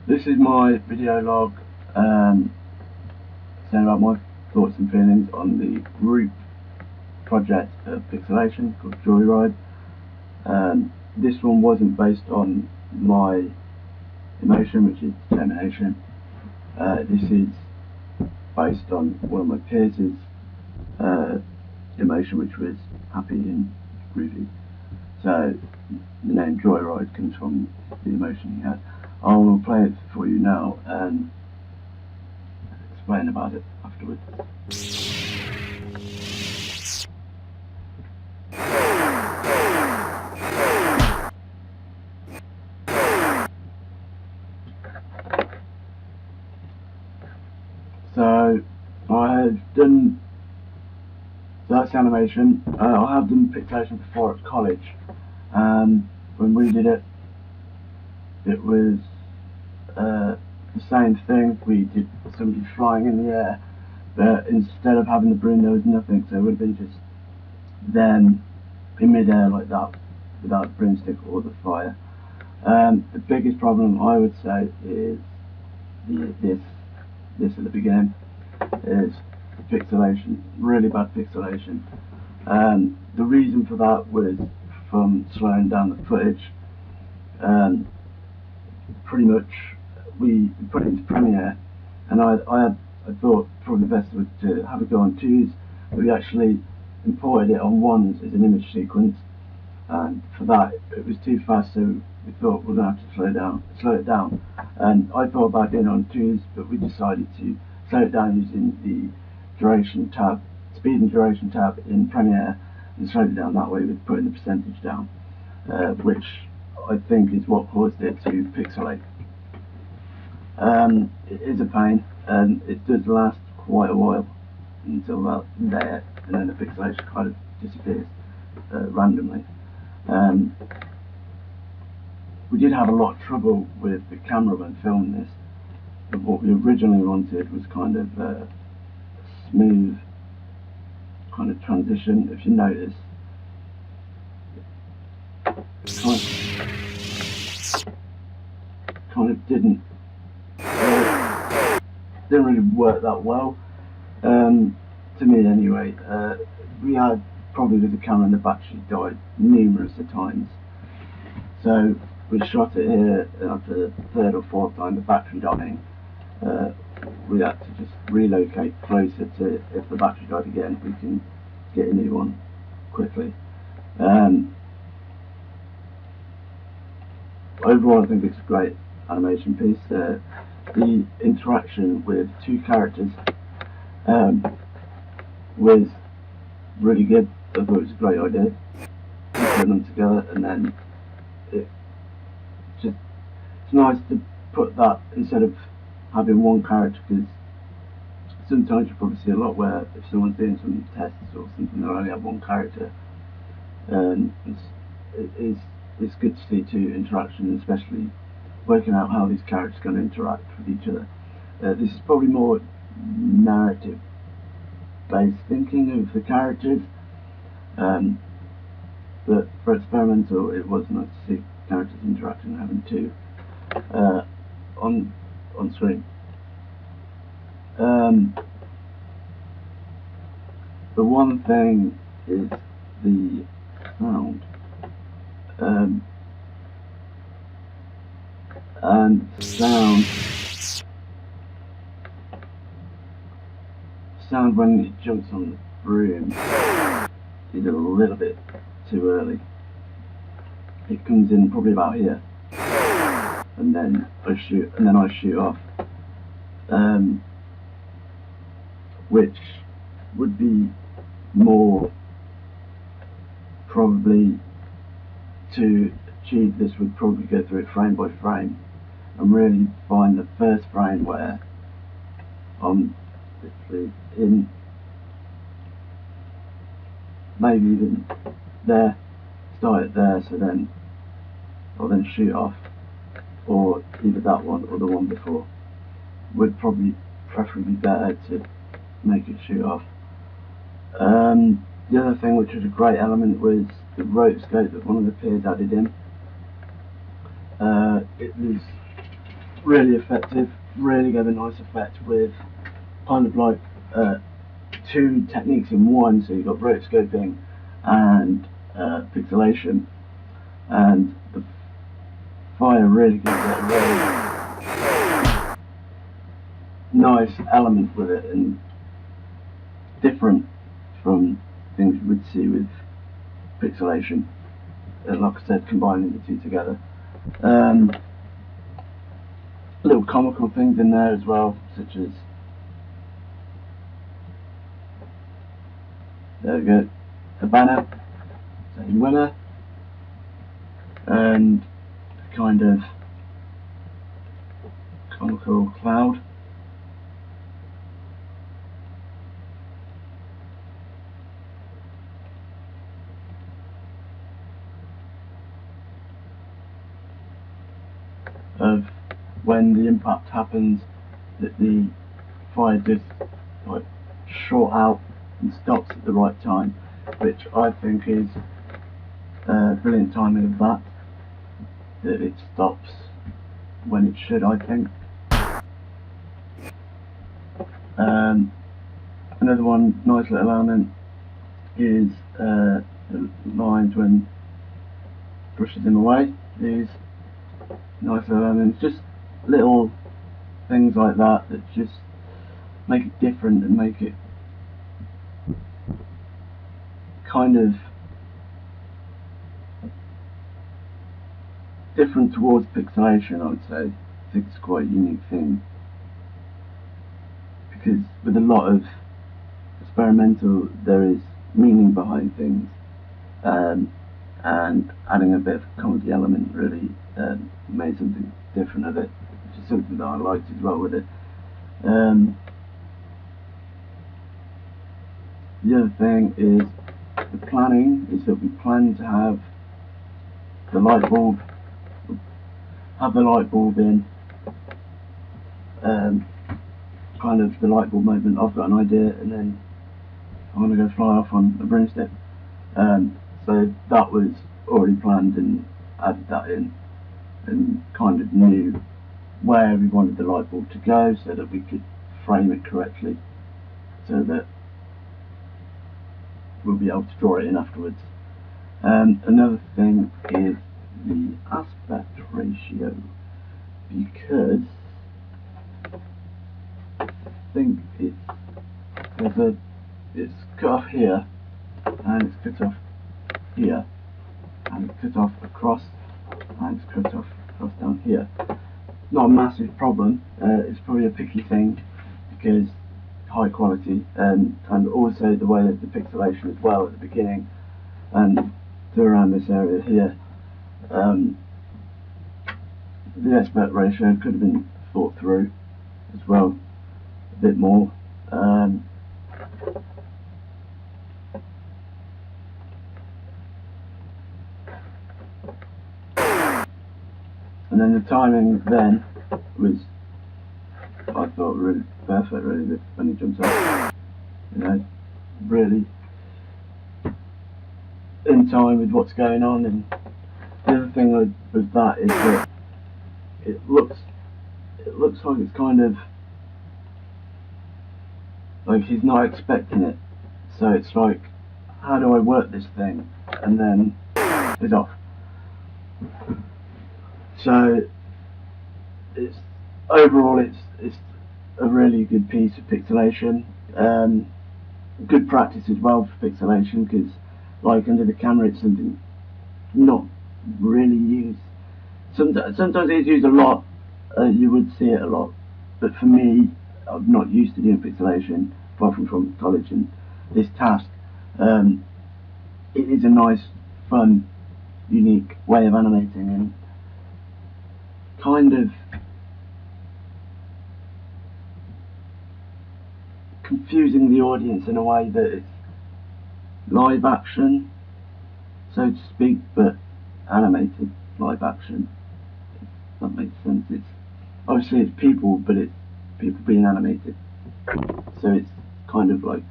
This is my video log saying about my thoughts and feelings on the group project of Pixilation called Joyride. This one wasn't based on my emotion, which is determination. This is based on one of my peers' emotion, which was happy and groovy. So the name Joyride comes from the emotion he had. I will play it for you now and explain about it afterwards. So I have done, so that's the animation. I have done Pixilation before at college, and when we did it, it was the same thing. We did somebody flying in the air, but instead of having the broom, there was nothing, so it would have been just them in mid-air like that, without the broomstick or the fire. The biggest problem I would say is this at the beginning is pixelation, really bad pixelation. The reason for that was from slowing down the footage. Pretty much we put it into Premiere, and I thought probably best was to have a go on 2s, but we actually imported it on 1s as an image sequence, and for that it was too fast, so we thought we're going to have to slow it down. And I thought about doing it on 2s, but we decided to slow it down using the duration tab, speed and duration tab in Premiere, and slowed it down that way with putting the percentage down, which I think is what caused it to pixelate. It is a pain, and it does last quite a while until about there, and then the pixelation kind of disappears randomly. We did have a lot of trouble with the camera when filming this, but what we originally wanted was kind of a smooth kind of transition. If you notice, kind of didn't really work that well, to me anyway. We had probably with the camera and the battery died numerous of times, so we shot it here, and after the third or fourth time the battery dying, we had to just relocate closer to, if the battery died again, we can get a new one quickly. Overall I think it's a great animation piece. The interaction with two characters was really good. I thought it was a great idea. Put them together, and then it's nice to put that instead of having one character, because sometimes you probably see a lot where if someone's doing some tests or something, they'll only have one character, and it's good to see two interactions, especially working out how these characters are going to interact with each other. This is probably more narrative based thinking of the characters, but for experimental it was nice to see characters interacting and having two on screen. The one thing is the sound, and sound when it jumps on the broom is a little bit too early. It comes in probably about here, and then I shoot off, which would be more probably, to achieve this would probably go through it frame by frame and really find the first frame where I'm literally in, maybe even there, start it there, so then I'll then shoot off, or either that one or the one before would probably preferably be better to make it shoot off. The other thing which was a great element was the rotoscope that one of the peers added in. It was really effective, really gave a nice effect with kind of like two techniques in one. So you've got rotoscoping and pixelation, and the fire really gives it a really nice element with it, and different from things you would see with pixelation. Like I said, combining the two together. Little comical things in there as well, such as, there we go, a banner saying winner, and a kind of comical cloud. Of when the impact happens, that the fire just like short out and stops at the right time, which I think is brilliant timing of that it stops when it should, I think. Another one nice little element is the lines when brushes them away. These nice little elements, just little things like that that just make it different and make it kind of different towards pixelation, I would say. I think it's quite a unique thing, because with a lot of experimental there is meaning behind things, and adding a bit of comedy element really made something different of it, which is something that I liked as well with it. The other thing is the planning, is that we plan to have the light bulb in, kind of the light bulb moment. I've got an idea and then I'm going to go fly off on a broomstick. So that was already planned, and added that in, and kind of knew where we wanted the light bulb to go so that we could frame it correctly, so that we'll be able to draw it in afterwards. Another thing is the aspect ratio, because I think it's cut off here, and it's cut off here, and it's cut off across, and it's cut off across down here. Not a massive problem. It's probably a picky thing, because high quality, and also the way of the pixelation as well at the beginning and to around this area here. The aspect ratio could have been thought through as well a bit more. And then the timing then was, I thought, really perfect, really, when he jumps up, you know, really in time with what's going on. And the other thing with that is that it looks like it's kind of like he's not expecting it, so it's like, how do I work this thing, and then it's off. So it's overall it's a really good piece of pixelation. Good practice as well for pixelation, because like under the camera it's something not really used. Sometimes it's used a lot. You would see it a lot, but for me, I'm not used to doing pixelation apart from college and this task. It is a nice, fun, unique way of animating, and kind of confusing the audience in a way that it's live action, so to speak, but animated live action, if that makes sense. It's obviously it's people, but it's people being animated, so it's kind of like,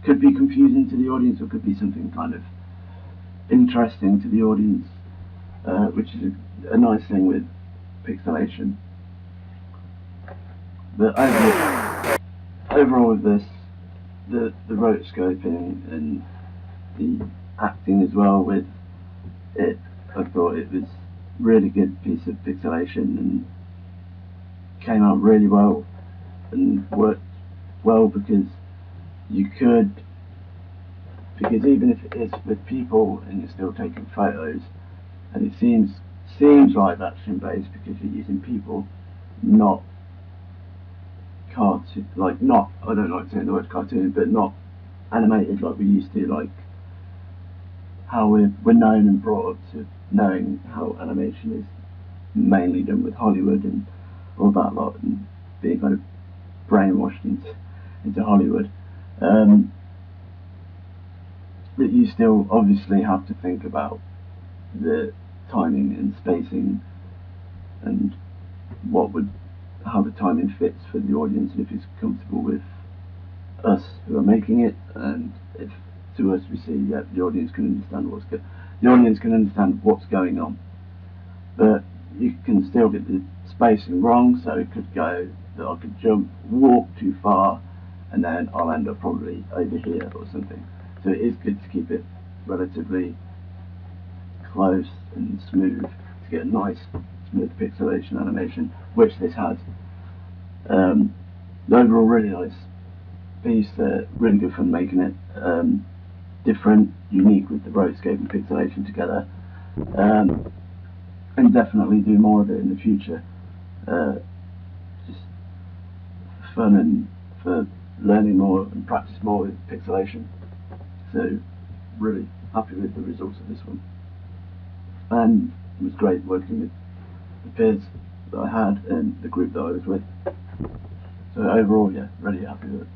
could be confusing to the audience, or could be something kind of interesting to the audience, which is a nice thing with pixelation. But overall with this, the rotoscoping and the acting as well with it, I thought it was really good piece of pixelation and came out really well and worked well because you could, because even if it is with people and you're still taking photos, and it seems like action based because you're using people, not cartoon, like not, I don't like saying the word cartoon, but not animated like we used to, like how we're known and brought up to knowing how animation is mainly done with Hollywood and all that lot, and being kind of brainwashed into Hollywood. Um, that you still obviously have to think about the timing and spacing and what would how the timing fits for the audience, if it's comfortable with us who are making it, and if to us we see the audience can understand what's going on. But you can still get the spacing wrong, so it could go that I could walk too far, and then I'll end up probably over here or something. So it is good to keep it relatively close and smooth to get a nice smooth pixelation animation, which this has. The overall really nice piece, really good fun making it. Different, unique with the rotoscope and pixelation together. And definitely do more of it in the future. Just fun and for learning more and practice more with pixelation. So really happy with the results of this one. And it was great working with the peers that I had and the group that I was with. So overall, yeah, really happy with it.